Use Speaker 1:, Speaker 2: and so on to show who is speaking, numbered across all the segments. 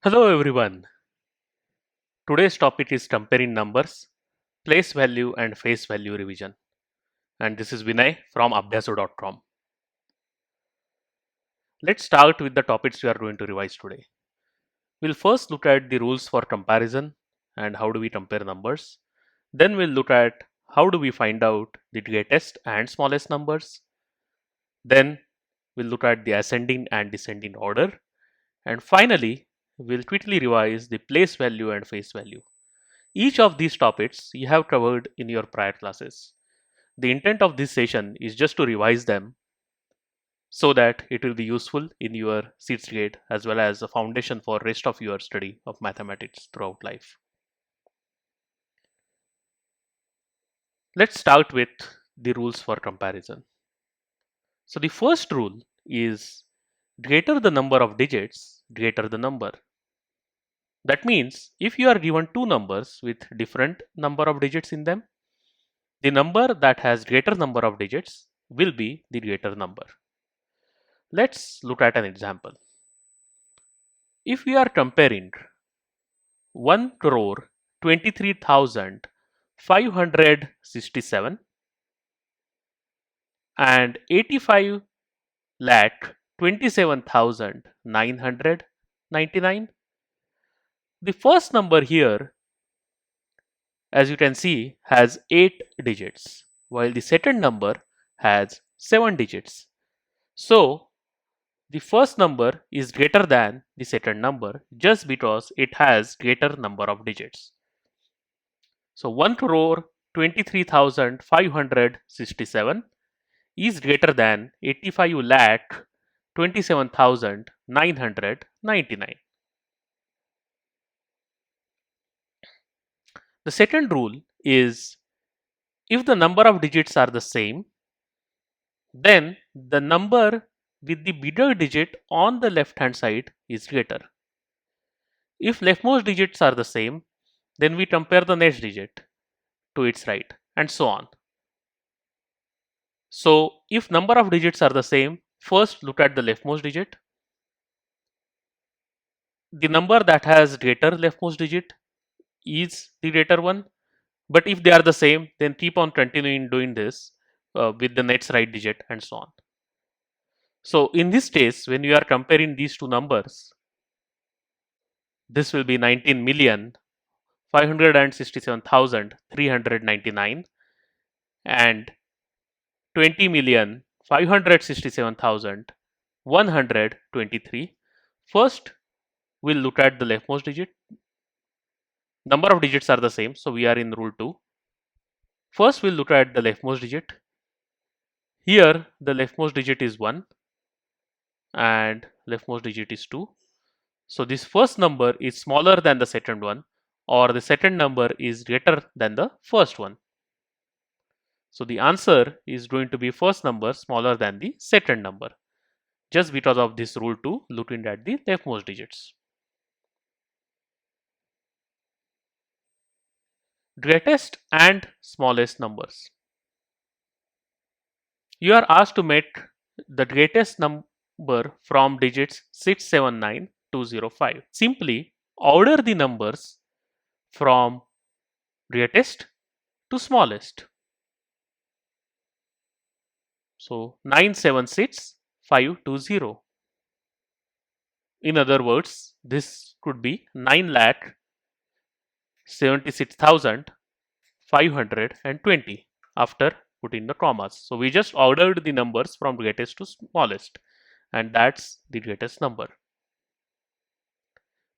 Speaker 1: Hello everyone. Today's topic is comparing numbers, place value and face value revision. And this is Vinay from abhyasu.com. Let's start with the topics we are going to revise today. We'll first look at the rules for comparison and how do we compare numbers. Then we'll look at how do we find out the greatest and smallest numbers. Then we'll look at the ascending and descending order. And finally, we'll quickly revise the place value and face value. Each of these topics you have covered in your prior classes. The intent of this session is just to revise them so that it will be useful in your SEETS grade as well as a foundation for rest of your study of mathematics throughout life. Let's start with the rules for comparison. So the first rule is greater the number of digits, greater the number. That means if you are given two numbers with different number of digits in them, the number that has greater number of digits will be the greater number. Let's look at an example. If we are comparing 1 crore 23,567 and 85 lakh 27,999, the first number here, as you can see, has 8 digits, while the second number has 7 digits. So, the first number is greater than the second number just because it has greater number of digits. So 1 crore 23,567 is greater than 85 lakh 27,999. The second rule is if the number of digits are the same, then the number with the bigger digit on the left hand side is greater. If leftmost digits are the same, then we compare the next digit to its right and so on. So if number of digits are the same, first look at the leftmost digit. The number that has greater leftmost digit is the greater one, but if they are the same, then keep on continuing doing this with the next right digit and so on. So in this case, when you are comparing these two numbers, this will be 19,567,399 and 20,567,123. First, we'll look at the leftmost digit. Number of digits are the same, so we are in rule 2. First, we'll look at the leftmost digit. Here, the leftmost digit is 1 and leftmost digit is 2. So this first number is smaller than the second one, or the second number is greater than the first one. So the answer is going to be first number smaller than the second number, just because of this rule 2 looking at the leftmost digits. Greatest and smallest numbers. You are asked to make the greatest number from digits 679205. Simply order the numbers from greatest to smallest. So 976520. In other words, this could be 9,76,520 after putting the commas. So we just ordered the numbers from greatest to smallest, and that's the greatest number.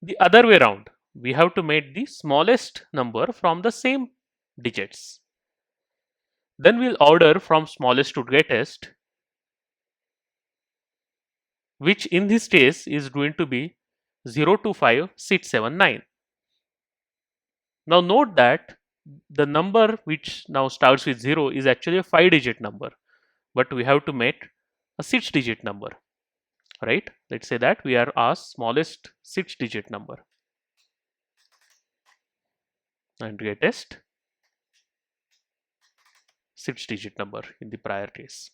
Speaker 1: The other way around, we have to make the smallest number from the same digits. Then we'll order from smallest to greatest, which in this case is going to be 025679. Now note that the number which now starts with 0 is actually a 5-digit number, but we have to make a 6-digit number, right? Let's say that we are asked smallest 6-digit number and greatest 6-digit number in the prior case.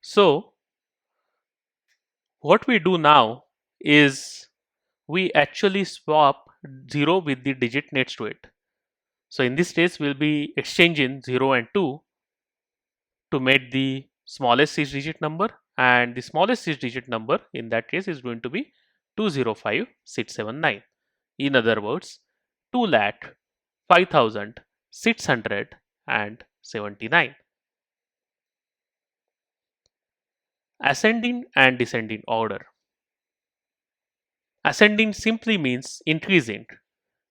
Speaker 1: So what we do now is we actually swap 0 with the digit next to it. So in this case, we'll be exchanging 0 and 2 to make the smallest 6-digit number, and the smallest 6-digit number in that case is going to be 205679. In other words, 2,05,679. Ascending and descending order. Ascending simply means increasing,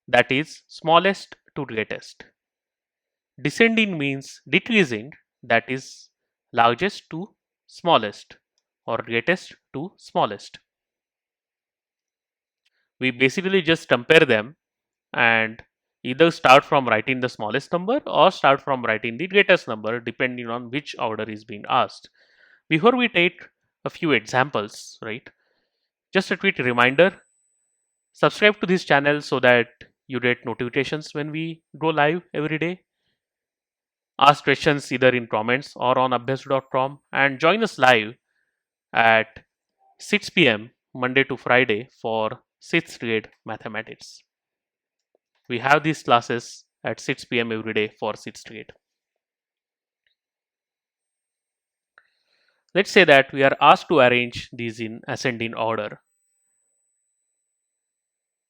Speaker 1: that is smallest to greatest. Descending means decreasing, that is largest to smallest or greatest to smallest. We basically just compare them and either start from writing the smallest number or start from writing the greatest number depending on which order is being asked. Before we take a few examples, right? Just a quick reminder, subscribe to this channel so that you get notifications when we go live every day. Ask questions either in comments or on abhyas.com and join us live at 6 p.m. Monday to Friday for 6th grade mathematics. We have these classes at 6 p.m. every day for 6th grade. Let's say that we are asked to arrange these in ascending order.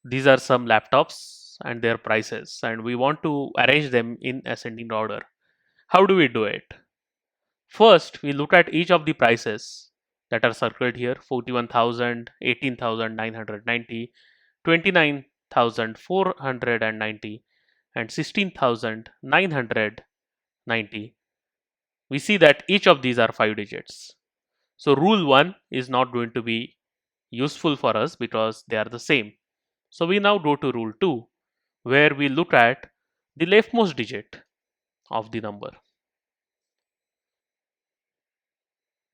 Speaker 1: These are some laptops and their prices, and we want to arrange them in ascending order. How do we do it? First, we look at each of the prices that are circled here: 41,000, 18,990, 29,490, and 16,990. We see that each of these are 5 digits. So rule 1 is not going to be useful for us because they are the same. So we now go to rule 2, where we look at the leftmost digit of the number.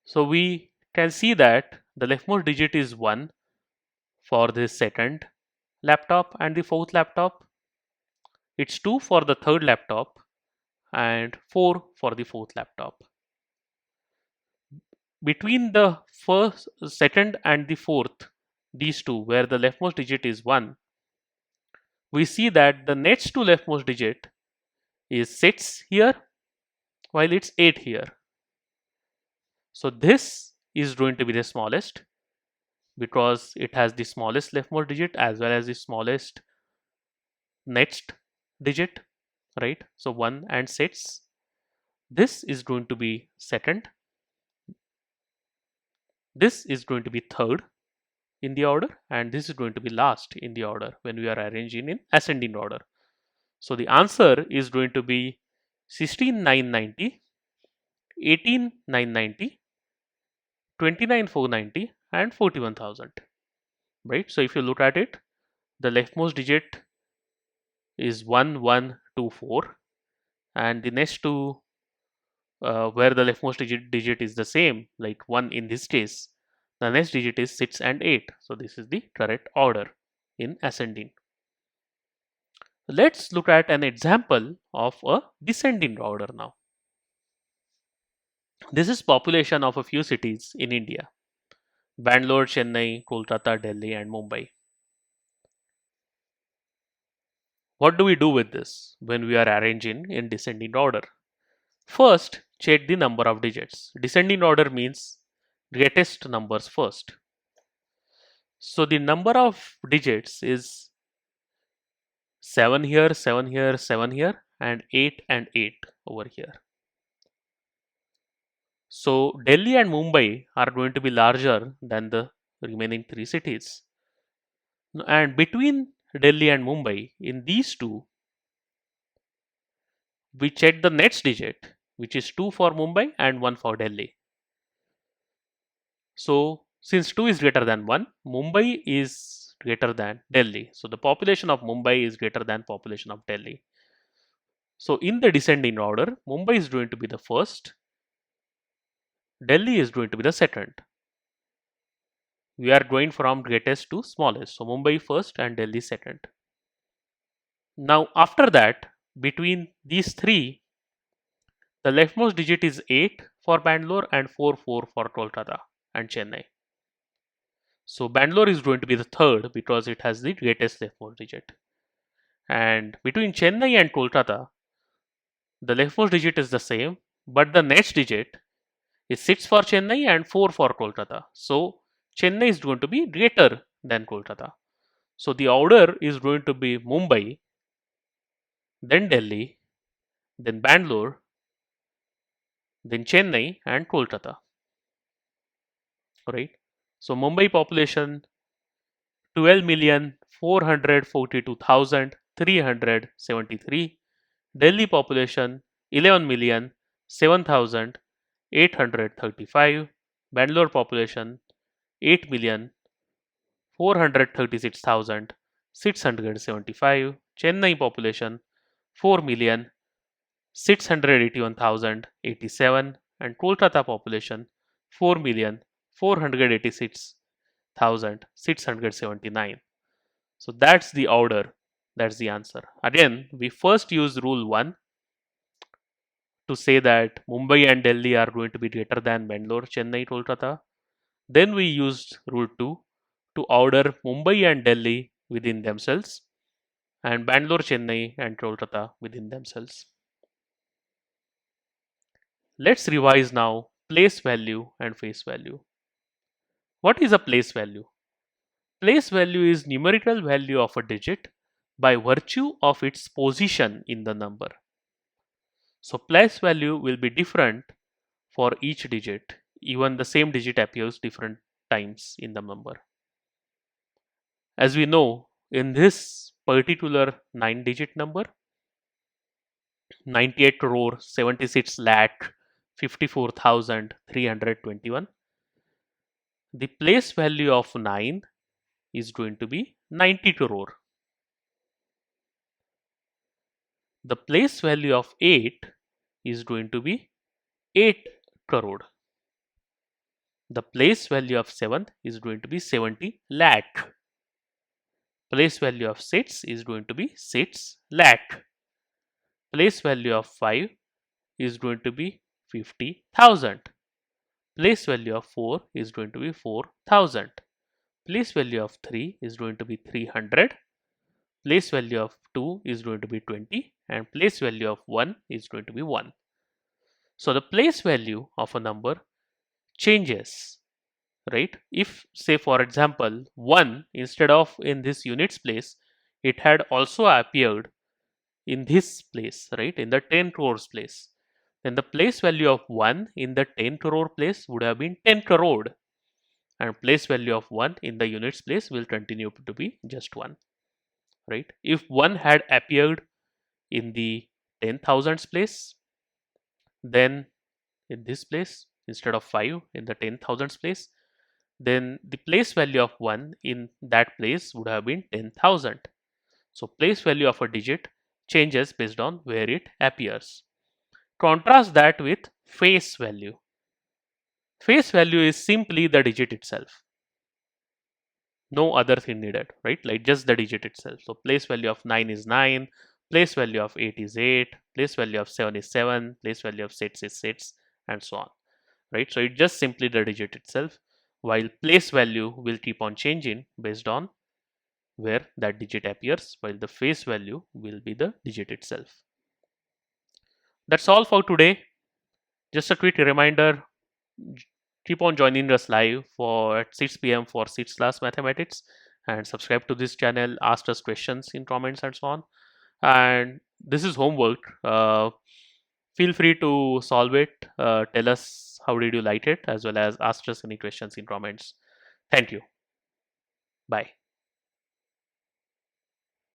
Speaker 1: So we can see that the leftmost digit is 1 for the second laptop and the fourth laptop. It's 2 for the third laptop and 4 for the fourth laptop. Between the first, second and the fourth, these two, where the leftmost digit is 1, we see that the next to leftmost digit is 6 here while it's 8 here. So this is going to be the smallest because it has the smallest leftmost digit as well as the smallest next digit, right? So 1 and 6. This is going to be second. This is going to be third in the order, and this is going to be last in the order when we are arranging in ascending order. So the answer is going to be 16,990, 18,990, 29,490, and 41,000. Right? So if you look at it, the leftmost digit is 1124, and the next two where the leftmost digit is the same, like 1 in this case, the next digit is 6 and 8. So this is the correct order in ascending. Let's look at an example of a descending order now. This is population of a few cities in India: Bangalore, Chennai, Kolkata, Delhi, and Mumbai. What do we do with this when we are arranging in descending order? First, check the number of digits. Descending order means greatest numbers first. So the number of digits is 7 here, 7 here, 7 here, and 8 and 8 over here. So Delhi and Mumbai are going to be larger than the remaining 3 cities. And between Delhi and Mumbai, in these two, we check the next digit, which is 2 for Mumbai and 1 for Delhi. So since 2 is greater than 1, Mumbai is greater than Delhi. So the population of Mumbai is greater than population of Delhi. So in the descending order, Mumbai is going to be the first, Delhi is going to be the second. We are going from greatest to smallest. So Mumbai first and Delhi second. Now after that, between these three, the leftmost digit is 8 for Bangalore and 4 for Kolkata and Chennai. So Bangalore is going to be the third because it has the greatest leftmost digit. And between Chennai and Kolkata, the leftmost digit is the same, but the next digit is 6 for Chennai and 4 for Kolkata. So Chennai is going to be greater than Kolkata. So the order is going to be Mumbai, then Delhi, then Bangalore, then Chennai and Kolkata. Right? So Mumbai population 12,442,373. Delhi population 11,07,835. Bangalore population 8,436,675. Chennai population 4,681,087. And Kolkata population 4,486,679. So that's the order. That's the answer. Again, we first use rule 1 to say that Mumbai and Delhi are going to be greater than Bangalore, Chennai, Kolkata. Then we used rule 2 to order Mumbai and Delhi within themselves and Bangalore, Chennai and Kolkata within themselves. Let's revise now place value and face value. What is a place value? Place value is numerical value of a digit by virtue of its position in the number. So place value will be different for each digit. Even the same digit appears different times in the number. As we know, in this particular 9-digit number, 98 crore 76 lakh 54,321, the place value of 9 is going to be 90 crore. The place value of 8 is going to be 8 crore. The place value of 7 is going to be 70 lakh. Place value of 6 is going to be 6 lakh. Place value of 5 is going to be 50,000. Place value of 4 is going to be 4,000. Place value of 3 is going to be 300. Place value of 2 is going to be 20 and place value of 1 is going to be 1. So the place value of a number changes, right? If say for example 1 instead of in this units place, it had also appeared in this place, right, in the 10 crores place, then the place value of 1 in the 10 crore place would have been 10 crore and place value of 1 in the units place will continue to be just 1, right? If 1 had appeared in the 10,000s place, then in this place instead of 5 in the 10,000s place, then the place value of 1 in that place would have been 10,000. So place value of a digit changes based on where it appears. Contrast that with face value. Face value is simply the digit itself. No other thing needed, right? Like just the digit itself. So place value of 9 is 9, place value of 8 is 8, place value of 7 is 7, place value of 6 is 6, and so on, right? So it's just simply the digit itself, while place value will keep on changing based on where that digit appears, while the face value will be the digit itself. That's all for today. Just a quick reminder, keep on joining us live for at 6 p.m. for 6th class mathematics and subscribe to this channel, ask us questions in comments and so on. And this is homework. Feel free to solve it. Tell us how did you like it, as well as ask us any questions in comments. Thank you. Bye.